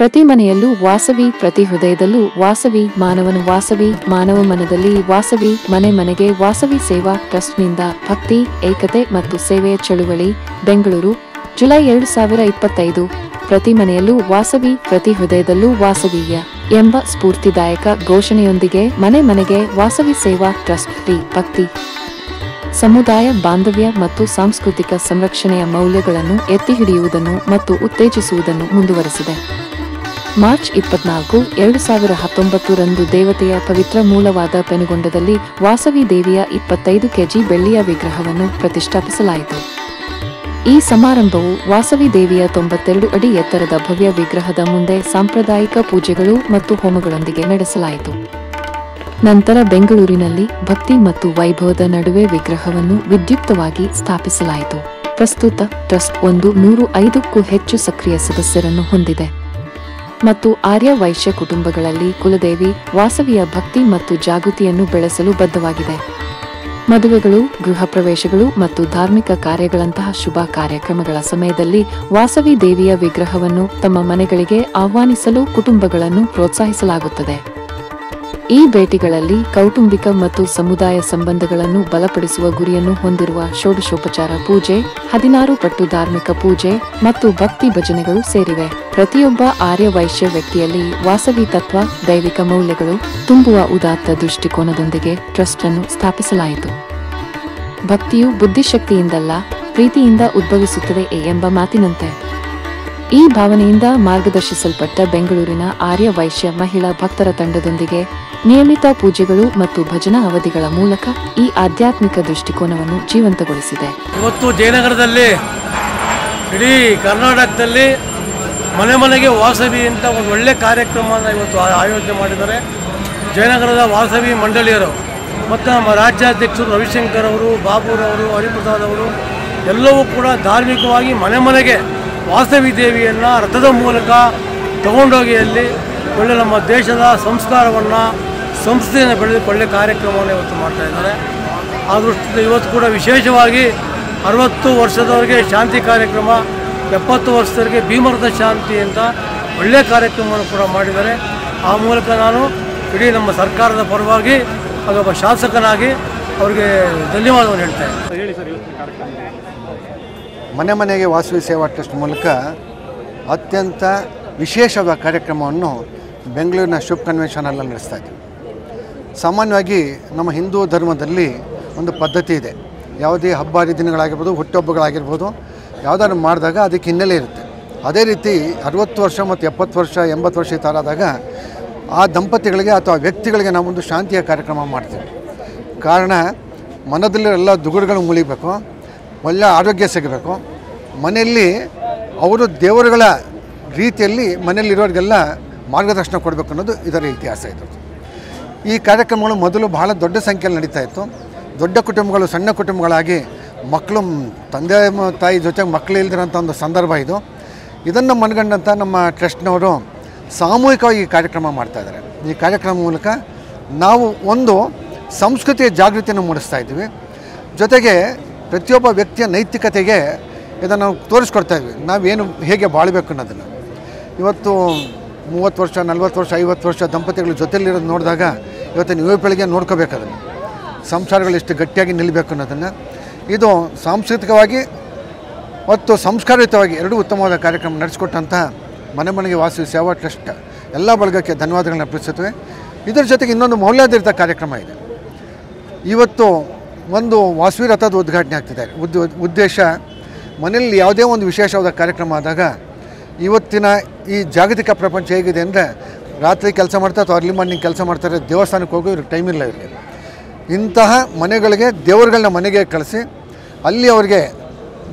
ಪ್ರತಿ ಮನೆಯಲ್ಲೂ ವಾಸವಿ, ಪ್ರತಿ ಹೃದಯದಲ್ಲೂ ವಾಸವಿ, ಮಾನವನು ವಾಸವಿ, ಮಾನವ ಮನದಲ್ಲಿ ವಾಸವಿ, ಮನೆ ಮನೆಗೆ ವಾಸವಿ ಸೇವಾ ಟ್ರಸ್ಟ್ನಿಂದ ಭಕ್ತಿ, ಏಕತೆ ಮತ್ತು ಸೇವೆಯ ಚಳುವಳಿ, ಬೆಂಗಳೂರು, ಜುಲೈ 2025. ಪ್ರತಿ ಮನೆಯಲ್ಲೂ ವಾಸವಿ, ಪ್ರತಿ ಹೃದಯದಲ್ಲೂ ವಾಸವೀಯ ಎಂಬ ಸ್ಫೂರ್ತಿದಾಯಕ ಘೋಷಣೆಯೊಂದಿಗೆ ಮನೆ ಮನೆಗೆ ವಾಸವಿ ಸೇವಾ ಟ್ರಸ್ಟ್ ಭಕ್ತಿ, ಸಮುದಾಯ ಬಾಂಧವ್ಯ ಮತ್ತು ಸಾಂಸ್ಕೃತಿಕ ಸಂರಕ್ಷಣೆಯ ಮೌಲ್ಯಗಳನ್ನು ಎತ್ತಿಹಿಡಿಯುವುದನ್ನು ಮತ್ತು ಉತ್ತೇಜಿಸುವುದನ್ನು ಮುಂದುವರೆಸಿದೆ. ಮಾರ್ಚ್ 24, 2019 ರಂದು ದೇವತೆಯ ಪವಿತ್ರ ಮೂಲವಾದ ಪೆನುಗೊಂಡದಲ್ಲಿ ವಾಸವಿ ದೇವಿಯ 25 ಕೆಜಿ ಬೆಳ್ಳಿಯ ವಿಗ್ರಹವನ್ನು ಪ್ರತಿಷ್ಠಾಪಿಸಲಾಯಿತು. ಈ ಸಮಾರಂಭವು ವಾಸವಿ ದೇವಿಯ 92 ಅಡಿ ಎತ್ತರದ ಭವ್ಯ ವಿಗ್ರಹದ ಮುಂದೆ ಸಾಂಪ್ರದಾಯಿಕ ಪೂಜೆಗಳು ಮತ್ತು ಹೋಮಗಳೊಂದಿಗೆ ನಡೆಸಲಾಯಿತು. ನಂತರ ಬೆಂಗಳೂರಿನಲ್ಲಿ ಭಕ್ತಿ ಮತ್ತು ವೈಭವದ ನಡುವೆ ವಿಗ್ರಹವನ್ನು ವಿದ್ಯುಕ್ತವಾಗಿ ಸ್ಥಾಪಿಸಲಾಯಿತು. ಪ್ರಸ್ತುತ ಟ್ರಸ್ಟ್ 105ಕ್ಕೂ ಹೆಚ್ಚು ಸಕ್ರಿಯ ಸದಸ್ಯರನ್ನು ಹೊಂದಿದೆ ಮತ್ತು ಆರ್ಯ ವೈಶ್ಯ ಕುಟುಂಬಗಳಲ್ಲಿ ಕುಲದೇವಿ ವಾಸವಿಯ ಭಕ್ತಿ ಮತ್ತು ಜಾಗೃತಿಯನ್ನು ಬೆಳೆಸಲು ಬದ್ಧವಾಗಿದೆ. ಮದುವೆಗಳು, ಗೃಹ ಪ್ರವೇಶಗಳು ಮತ್ತು ಧಾರ್ಮಿಕ ಕಾರ್ಯಗಳಂತಹ ಶುಭ ಕಾರ್ಯಕ್ರಮಗಳ ಸಮಯದಲ್ಲಿ ವಾಸವಿ ದೇವಿಯ ವಿಗ್ರಹವನ್ನು ತಮ್ಮ ಮನೆಗಳಿಗೆ ಆಹ್ವಾನಿಸಲು ಕುಟುಂಬಗಳನ್ನು ಪ್ರೋತ್ಸಾಹಿಸಲಾಗುತ್ತದೆ. ಈ ಭೇಟಿಗಳಲ್ಲಿ ಕೌಟುಂಬಿಕ ಮತ್ತು ಸಮುದಾಯ ಸಂಬಂಧಗಳನ್ನು ಬಲಪಡಿಸುವ ಗುರಿಯನ್ನು ಹೊಂದಿರುವ ಷೋಡಶೋಪಚಾರ ಪೂಜೆ, 16 ಪಟ್ಟು ಧಾರ್ಮಿಕ ಪೂಜೆ ಮತ್ತು ಭಕ್ತಿ ಭಜನೆಗಳು ಸೇರಿವೆ. ಪ್ರತಿಯೊಬ್ಬ ಆರ್ಯ ವೈಶ್ಯ ವ್ಯಕ್ತಿಯಲ್ಲಿ ವಾಸವಿ ತತ್ವ, ದೈವಿಕ ಮೌಲ್ಯಗಳು ತುಂಬುವ ಉದಾತ್ತ ದೃಷ್ಟಿಕೋನದೊಂದಿಗೆ ಟ್ರಸ್ಟ್ ಅನ್ನು ಸ್ಥಾಪಿಸಲಾಯಿತು. ಭಕ್ತಿಯು ಬುದ್ಧಿಶಕ್ತಿಯಿಂದಲ್ಲ, ಪ್ರೀತಿಯಿಂದ ಉದ್ಭವಿಸುತ್ತದೆ ಎಂಬ ಮಾತಿನಂತೆ ಈ ಭಾವನೆಯಿಂದ ಮಾರ್ಗದರ್ಶಿಸಲ್ಪಟ್ಟ ಬೆಂಗಳೂರಿನ ಆರ್ಯ ವೈಶ್ಯ ಮಹಿಳಾ ಭಕ್ತರ ತಂಡದೊಂದಿಗೆ ನಿಯಮಿತ ಪೂಜೆಗಳು ಮತ್ತು ಭಜನಾ ಅವಧಿಗಳ ಮೂಲಕ ಈ ಆಧ್ಯಾತ್ಮಿಕ ದೃಷ್ಟಿಕೋನವನ್ನು ಜೀವಂತಗೊಳಿಸಿದೆ. ಇವತ್ತು ಜಯನಗರದಲ್ಲಿ, ಇಡೀ ಕರ್ನಾಟಕದಲ್ಲಿ ಮನೆ ಮನೆಗೆ ವಾಸವಿ ಅಂತ ಒಂದು ಒಳ್ಳೆ ಕಾರ್ಯಕ್ರಮವನ್ನು ಇವತ್ತು ಆಯೋಜನೆ ಮಾಡಿದ್ದಾರೆ. ಜಯನಗರದ ವಾಸವಿ ಮಂಡಳಿಯರು ಮತ್ತು ನಮ್ಮ ರಾಜ್ಯಾಧ್ಯಕ್ಷರು ರವಿಶಂಕರ್ ಅವರು, ಬಾಬುರವರು, ಹರಿಪ್ರಸಾದ್ ಅವರು ಎಲ್ಲವೂ ಕೂಡ ಧಾರ್ಮಿಕವಾಗಿ ಮನೆ ಮನೆಗೆ ವಾಸವಿ ದೇವಿಯನ್ನು ರಥದ ಮೂಲಕ ತಗೊಂಡೋಗಿ ಅಲ್ಲಿ ಒಳ್ಳೆ ನಮ್ಮ ದೇಶದ ಸಂಸ್ಕಾರವನ್ನು, ಸಂಸ್ಕೃತಿಯನ್ನು ಬೆಳೆದುಕೊಳ್ಳೆ ಕಾರ್ಯಕ್ರಮವನ್ನು ಇವತ್ತು ಮಾಡ್ತಾ ಇದ್ದಾರೆ. ಆ ದೃಷ್ಟಿಯಿಂದ ಇವತ್ತು ಕೂಡ ವಿಶೇಷವಾಗಿ 60 ವರ್ಷದವರೆಗೆ ಶಾಂತಿ ಕಾರ್ಯಕ್ರಮ, 70 ವರ್ಷದವರೆಗೆ ಭೀಮರಥ ಶಾಂತಿ ಅಂತ ಒಳ್ಳೆಯ ಕಾರ್ಯಕ್ರಮವನ್ನು ಕೂಡ ಮಾಡಿದ್ದಾರೆ. ಆ ಮೂಲಕ ನಾನು ಇಡೀ ನಮ್ಮ ಸರ್ಕಾರದ ಪರವಾಗಿ ಒಬ್ಬ ಶಾಸಕನಾಗಿ ಅವರಿಗೆ ಧನ್ಯವಾದವನ್ನು ಹೇಳ್ತೇನೆ. ಹೇಳಿ ಸರ್, ಇವತ್ತಿನ ಕಾರ್ಯಕ್ರಮ ಮನೆ ಮನೆಗೆ ವಾಸವಿ ಸೇವಾ ಟ್ರಸ್ಟ್ ಮೂಲಕ ಅತ್ಯಂತ ವಿಶೇಷವಾದ ಕಾರ್ಯಕ್ರಮವನ್ನು ಬೆಂಗಳೂರಿನ ಶುಭ ಕನ್ವೆನ್ಷನ್ ಹಾಲ್ನಲ್ಲಿ ನಡೆಸ್ತಾ ಇದ್ದೀವಿ. ಸಾಮಾನ್ಯವಾಗಿ ನಮ್ಮ ಹಿಂದೂ ಧರ್ಮದಲ್ಲಿ ಒಂದು ಪದ್ಧತಿ ಇದೆ. ಯಾವುದೇ ಹಬ್ಬ ಹರಿದಿನಗಳಾಗಿರ್ಬೋದು, ಹುಟ್ಟುಹಬ್ಬಗಳಾಗಿರ್ಬೋದು, ಯಾವುದಾದ್ರು ಮಾಡಿದಾಗ ಅದಕ್ಕೆ ಹಿನ್ನೆಲೆ ಇರುತ್ತೆ. ಅದೇ ರೀತಿ 60 ವರ್ಷ ಮತ್ತು 70 ವರ್ಷ 80 ವರ್ಷ ಈ ಥರ ಆದಾಗ ಆ ದಂಪತಿಗಳಿಗೆ ಅಥವಾ ವ್ಯಕ್ತಿಗಳಿಗೆ ನಾವೊಂದು ಶಾಂತಿಯ ಕಾರ್ಯಕ್ರಮ ಮಾಡ್ತೀವಿ. ಕಾರಣ ಮನದಲ್ಲಿರೋ ದುಗುಡಗಳು ಮುಳಿಬೇಕು, ಒಳ್ಳೆಯ ಆರೋಗ್ಯ ಸಿಗಬೇಕು, ಮನೆಯಲ್ಲಿ ಅವರು ದೇವರುಗಳ ರೀತಿಯಲ್ಲಿ ಮನೆಯಲ್ಲಿರೋರಿಗೆಲ್ಲ ಮಾರ್ಗದರ್ಶನ ಕೊಡಬೇಕು ಅನ್ನೋದು ಇದರ ಇತಿಹಾಸ ಇದೆ. ಈ ಕಾರ್ಯಕ್ರಮಗಳು ಮೊದಲು ಬಹಳ ದೊಡ್ಡ ಸಂಖ್ಯೆಯಲ್ಲಿ ನಡೀತಾ ಇತ್ತು. ದೊಡ್ಡ ಕುಟುಂಬಗಳು ಸಣ್ಣ ಕುಟುಂಬಗಳಾಗಿ ಮಕ್ಕಳು ತಂದೆ ತಾಯಿ ಜೊತೆಗೆ ಮಕ್ಕಳು ಇಲ್ದಿರೋಂಥ ಒಂದು ಸಂದರ್ಭ ಇದು. ಇದನ್ನು ಮನಗಂಡಂಥ ನಮ್ಮ ಟ್ರಸ್ಟ್ನವರು ಸಾಮೂಹಿಕವಾಗಿ ಈ ಕಾರ್ಯಕ್ರಮ ಮಾಡ್ತಾಯಿದ್ದಾರೆ. ಈ ಕಾರ್ಯಕ್ರಮ ಮೂಲಕ ನಾವು ಒಂದು ಸಂಸ್ಕೃತಿಯ ಜಾಗೃತಿಯನ್ನು ಮೂಡಿಸ್ತಾ ಇದ್ದೀವಿ. ಜೊತೆಗೆ ಪ್ರತಿಯೊಬ್ಬ ವ್ಯಕ್ತಿಯ ನೈತಿಕತೆಗೆ ಇದನ್ನು ನಾವು ತೋರಿಸ್ಕೊಡ್ತಾ ಇದ್ವಿ. ನಾವೇನು ಹೇಗೆ ಬಾಳಬೇಕು ಅನ್ನೋದನ್ನು. ಇವತ್ತು 30 ವರ್ಷ 40 ವರ್ಷ 50 ವರ್ಷ ದಂಪತಿಗಳ ಜೊತೆಲಿರೋದು ನೋಡಿದಾಗ ಇವತ್ತಿನ ಯುವ ಪೀಳಿಗೆ ನೋಡ್ಕೋಬೇಕದನ್ನು, ಸಂಸಾರಗಳು ಎಷ್ಟು ಗಟ್ಟಿಯಾಗಿ ನಿಲ್ಲಬೇಕು ಅನ್ನೋದನ್ನು. ಇದು ಸಾಂಸ್ಕೃತಿಕವಾಗಿ ಮತ್ತು ಸಂಸ್ಕಾರಯುತವಾಗಿ ಎರಡೂ ಉತ್ತಮವಾದ ಕಾರ್ಯಕ್ರಮ ನಡೆಸಿಕೊಟ್ಟಂತಹ ಮನೆ ಮನೆಗೆ ವಾಸವಿ ಸೇವಾ ಟ್ರಸ್ಟ್ ಎಲ್ಲ ಬಳಗಕ್ಕೆ ಧನ್ಯವಾದಗಳನ್ನ ಅರ್ಪಿಸುತ್ತವೆ. ಇದರ ಜೊತೆಗೆ ಇನ್ನೊಂದು ಮೌಲ್ಯಾಧಾರಿತ ಕಾರ್ಯಕ್ರಮ ಇದೆ. ಇವತ್ತು ಒಂದು ವಾಸವಿ ರಥದ ಉದ್ಘಾಟನೆ ಆಗ್ತಿದೆ. ಉದ್ದೇಶ ಮನೆಯಲ್ಲಿ ಯಾವುದೇ ಒಂದು ವಿಶೇಷವಾದ ಕಾರ್ಯಕ್ರಮ ಆದಾಗ ಇವತ್ತಿನ ಈ ಜಾಗತಿಕ ಪ್ರಪಂಚ ಹೇಗಿದೆ ಅಂದರೆ ರಾತ್ರಿ ಕೆಲಸ ಮಾಡ್ತಾರೆ ಅಥವಾ ಅರ್ಲಿ ಮಾರ್ನಿಂಗ್ ಕೆಲಸ ಮಾಡ್ತಾರೆ, ದೇವಸ್ಥಾನಕ್ಕೆ ಹೋಗೋ ಇವ್ರಿಗೆ ಟೈಮ್ ಇಲ್ಲ. ಇವರಿಗೆ ಇಂತಹ ಮನೆಗಳಿಗೆ ದೇವರುಗಳನ್ನ ಮನೆಗೆ ಕಳಿಸಿ ಅಲ್ಲಿ ಅವರಿಗೆ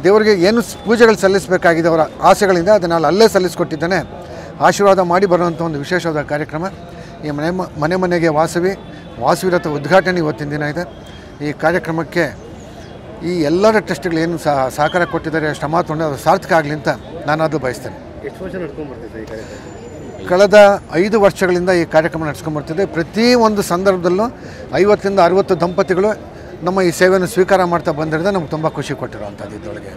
ದೇವರಿಗೆ ಏನು ಪೂಜೆಗಳು ಸಲ್ಲಿಸಬೇಕಾಗಿದೆ ಅವರ ಆಸೆಗಳಿಂದ ಅದನ್ನು ಅಲ್ಲೇ ಸಲ್ಲಿಸಿಕೊಟ್ಟಿದ್ದಾನೆ ಆಶೀರ್ವಾದ ಮಾಡಿ ಬರುವಂಥ ಒಂದು ವಿಶೇಷವಾದ ಕಾರ್ಯಕ್ರಮ. ಈ ಮನೆ ಮನೆಗೆ ವಾಸವಿ ರಥ ಉದ್ಘಾಟನೆ ಇವತ್ತಿನ ದಿನ ಇದೆ. ಈ ಕಾರ್ಯಕ್ರಮಕ್ಕೆ ಈ ಎಲ್ಲರ ಟ್ರಸ್ಟ್ಗಳು ಏನು ಸಹಕಾರ ಕೊಟ್ಟಿದ್ದಾರೆ, ಶ್ರಮ ತೊಗೊಂಡು ಅದು ಸಾರ್ಥಕ ಆಗಲಿ ಅಂತ ನಾನು ಅದು ಬಯಸ್ತೇನೆ. ಕಳೆದ 5 ವರ್ಷಗಳಿಂದ ಈ ಕಾರ್ಯಕ್ರಮ ನಡೆಸ್ಕೊಂಡ್ಬರ್ತಿದೆ. ಪ್ರತಿ ಒಂದು ಸಂದರ್ಭದಲ್ಲೂ 50 ರಿಂದ 60 ದಂಪತಿಗಳು ನಮ್ಮ ಈ ಸೇವೆಯನ್ನು ಸ್ವೀಕಾರ ಮಾಡ್ತಾ ಬಂದಿರೋದು ನಮ್ಗೆ ತುಂಬ ಖುಷಿ ಕೊಟ್ಟಿರೋವಂಥದ್ದು. ಇದರೊಳಗೆ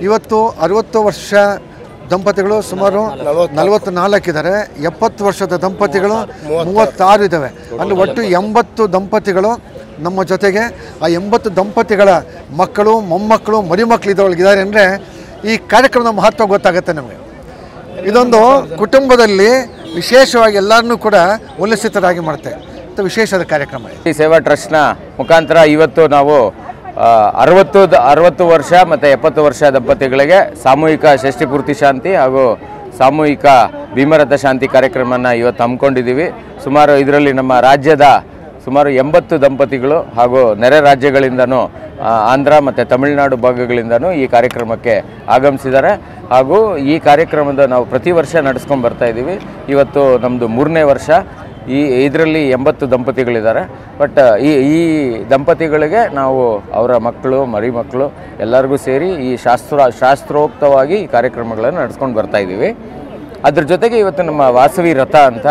ಇವತ್ತು 60 ವರ್ಷ ದಂಪತಿಗಳು ಸುಮಾರು 44 ಇದ್ದಾರೆ. 70 ವರ್ಷದ ದಂಪತಿಗಳು 36 ಇದ್ದಾವೆ. ಅಲ್ಲಿ ಒಟ್ಟು 80 ದಂಪತಿಗಳು ನಮ್ಮ ಜೊತೆಗೆ. ಆ 80 ದಂಪತಿಗಳ ಮಕ್ಕಳು, ಮೊಮ್ಮಕ್ಕಳು, ಮರಿಮಕ್ಕಳು ಇದ್ದಾರೆ ಅಂದರೆ ಈ ಕಾರ್ಯಕ್ರಮದ ಮಹತ್ವ ಗೊತ್ತಾಗುತ್ತೆ ನಮಗೆ. ಇದೊಂದು ಕುಟುಂಬದಲ್ಲಿ ವಿಶೇಷವಾಗಿ ಎಲ್ಲರನ್ನೂ ಕೂಡ ಉಲ್ಲಸಿತರಾಗಿ ಮಾಡುತ್ತೆ. ವಿಶೇಷದ ಕಾರ್ಯಕ್ರಮ ಈ ಸೇವಾ ಟ್ರಸ್ಟ್ನ ಮುಖಾಂತರ ಇವತ್ತು ನಾವು 60 ವರ್ಷ ಮತ್ತು 70 ವರ್ಷ ದಂಪತಿಗಳಿಗೆ ಸಾಮೂಹಿಕ ಷಷ್ಠಿ ಪೂರ್ತಿ ಶಾಂತಿ ಹಾಗೂ ಸಾಮೂಹಿಕ ಭೀಮರಥ ಶಾಂತಿ ಕಾರ್ಯಕ್ರಮನ ಇವತ್ತು ಹಮ್ಮಿಕೊಂಡಿದ್ದೀವಿ. ಸುಮಾರು ಇದರಲ್ಲಿ ನಮ್ಮ ರಾಜ್ಯದ ಸುಮಾರು 80 ದಂಪತಿಗಳು ಹಾಗೂ ನೆರೆ ರಾಜ್ಯಗಳಿಂದನೂ ಆಂಧ್ರ ಮತ್ತು ತಮಿಳುನಾಡು ಭಾಗಗಳಿಂದನೂ ಈ ಕಾರ್ಯಕ್ರಮಕ್ಕೆ ಆಗಮಿಸಿದ್ದಾರೆ. ಹಾಗೂ ಈ ಕಾರ್ಯಕ್ರಮದ ನಾವು ಪ್ರತಿ ವರ್ಷ ನಡೆಸ್ಕೊಂಡು ಬರ್ತಾಯಿದ್ದೀವಿ. ಇವತ್ತು ನಮ್ಮದು 3ನೇ ವರ್ಷ. ಇದರಲ್ಲಿ 80 ದಂಪತಿಗಳಿದ್ದಾರೆ. ಬಟ್ ಈ ದಂಪತಿಗಳಿಗೆ ನಾವು ಅವರ ಮಕ್ಕಳು, ಮರಿಮಕ್ಕಳು ಎಲ್ಲರಿಗೂ ಸೇರಿ ಈ ಶಾಸ್ತ್ರೋಕ್ತವಾಗಿ ಈ ಕಾರ್ಯಕ್ರಮಗಳನ್ನು ನಡೆಸ್ಕೊಂಡು ಬರ್ತಾಯಿದ್ದೀವಿ. ಅದ್ರ ಜೊತೆಗೆ ಇವತ್ತು ನಮ್ಮ ವಾಸವಿ ರಥ ಅಂತ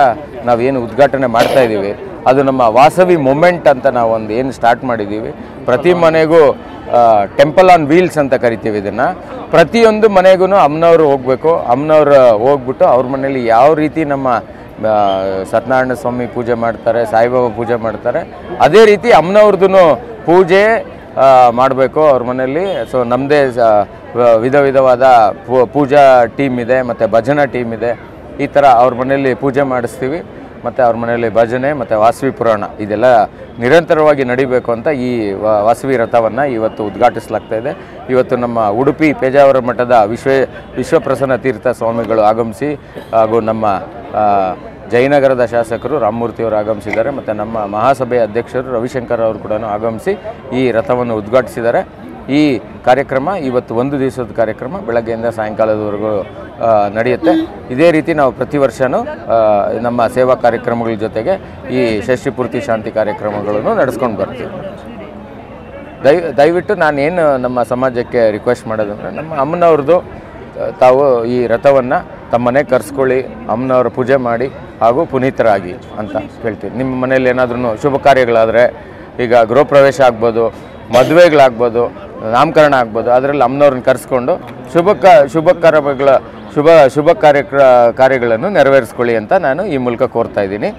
ನಾವೇನು ಉದ್ಘಾಟನೆ ಮಾಡ್ತಾಯಿದ್ದೀವಿ, ಅದು ನಮ್ಮ ವಾಸವಿ ಮೊಮೆಂಟ್ ಅಂತ ನಾವು ಒಂದು ಏನು ಸ್ಟಾರ್ಟ್ ಮಾಡಿದ್ದೀವಿ. ಪ್ರತಿ ಮನೆಗೂ ಟೆಂಪಲ್ ಆನ್ ವೀಲ್ಸ್ ಅಂತ ಕರಿತೀವಿ ಇದನ್ನು. ಪ್ರತಿಯೊಂದು ಮನೆಗೂ ಅಮ್ಮನವರು ಹೋಗಬೇಕು. ಅಮ್ಮನವ್ರು ಹೋಗ್ಬಿಟ್ಟು ಅವ್ರ ಮನೇಲಿ ಯಾವ ರೀತಿ ನಮ್ಮ ಸತ್ಯನಾರಾಯಣ ಸ್ವಾಮಿ ಪೂಜೆ ಮಾಡ್ತಾರೆ, ಸಾಯಿಬಾಬಾ ಪೂಜೆ ಮಾಡ್ತಾರೆ, ಅದೇ ರೀತಿ ಅಮ್ಮನವ್ರದ್ದು ಪೂಜೆ ಮಾಡಬೇಕು ಅವ್ರ ಮನೆಯಲ್ಲಿ. ಸೊ ನಮ್ಮದೇ ವಿಧವಾದ ಪೂಜಾ ಟೀಮ್ ಇದೆ ಮತ್ತು ಭಜನಾ ಟೀಮ್ ಇದೆ. ಈ ಥರ ಅವ್ರ ಮನೆಯಲ್ಲಿ ಪೂಜೆ ಮಾಡಿಸ್ತೀವಿ. ಮತ್ತು ಅವ್ರ ಮನೆಯಲ್ಲಿ ಭಜನೆ ಮತ್ತು ವಾಸವಿ ಪುರಾಣ ಇದೆಲ್ಲ ನಿರಂತರವಾಗಿ ನಡಿಬೇಕು ಅಂತ ಈ ವಾಸವಿ ರಥವನ್ನು ಇವತ್ತು ಉದ್ಘಾಟಿಸಲಾಗ್ತಾಯಿದೆ. ಇವತ್ತು ನಮ್ಮ ಉಡುಪಿ ಪೇಜಾವರ ಮಠದ ವಿಶ್ವಪ್ರಸನ್ನ ತೀರ್ಥ ಸ್ವಾಮಿಗಳು ಆಗಮಿಸಿ, ಹಾಗೂ ನಮ್ಮ ಜಯನಗರದ ಶಾಸಕರು ರಾಮಮೂರ್ತಿಯವರು ಆಗಮಿಸಿದ್ದಾರೆ. ಮತ್ತು ನಮ್ಮ ಮಹಾಸಭೆಯ ಅಧ್ಯಕ್ಷರು ರವಿಶಂಕರ್ ಅವರು ಕೂಡ ಆಗಮಿಸಿ ಈ ರಥವನ್ನು ಉದ್ಘಾಟಿಸಿದ್ದಾರೆ. ಈ ಕಾರ್ಯಕ್ರಮ ಇವತ್ತು 1 ದಿವಸದ ಕಾರ್ಯಕ್ರಮ, ಬೆಳಗ್ಗೆಯಿಂದ ಸಾಯಂಕಾಲದವರೆಗೂ ನಡೆಯುತ್ತೆ. ಇದೇ ರೀತಿ ನಾವು ಪ್ರತಿ ವರ್ಷವೂ ನಮ್ಮ ಸೇವಾ ಕಾರ್ಯಕ್ರಮಗಳ ಜೊತೆಗೆ ಈ ಷಷ್ಠಿ ಪೂರ್ತಿ ಶಾಂತಿ ಕಾರ್ಯಕ್ರಮಗಳನ್ನು ನಡೆಸ್ಕೊಂಡು ಬರ್ತೀವಿ. ದಯವಿಟ್ಟು ನಾನೇನು ನಮ್ಮ ಸಮಾಜಕ್ಕೆ ರಿಕ್ವೆಸ್ಟ್ ಮಾಡೋದಂದರೆ, ನಮ್ಮ ಅಮ್ಮನವ್ರದ್ದು ತಾವು ಈ ರಥವನ್ನು ತಮ್ಮ ಮನೆಗೆ ಕರೆಸ್ಕೊಳ್ಳಿ, ಅಮ್ಮನವ್ರ ಪೂಜೆ ಮಾಡಿ ಹಾಗೂ ಪುನೀತರಾಗಿ ಅಂತ ಹೇಳ್ತೀವಿ. ನಿಮ್ಮ ಮನೇಲಿ ಏನಾದ್ರೂ ಶುಭ ಕಾರ್ಯಗಳಾದರೆ, ಈಗ ಗೃಹ ಪ್ರವೇಶ ಆಗ್ಬೋದು, ಮದುವೆಗಳಾಗ್ಬೋದು, ನಾಮಕರಣ ಆಗ್ಬೋದು, ಅದರಲ್ಲಿ ಅಮ್ಮನವ್ರನ್ನ ಕರೆಸ್ಕೊಂಡು ಶುಭ ಕಾರ್ಯಗಳನ್ನು ನೆರವೇರಿಸ್ಕೊಳ್ಳಿ ಅಂತ ನಾನು ಈ ಮೂಲಕ ಕೋರ್ತಾ ಇದ್ದೀನಿ.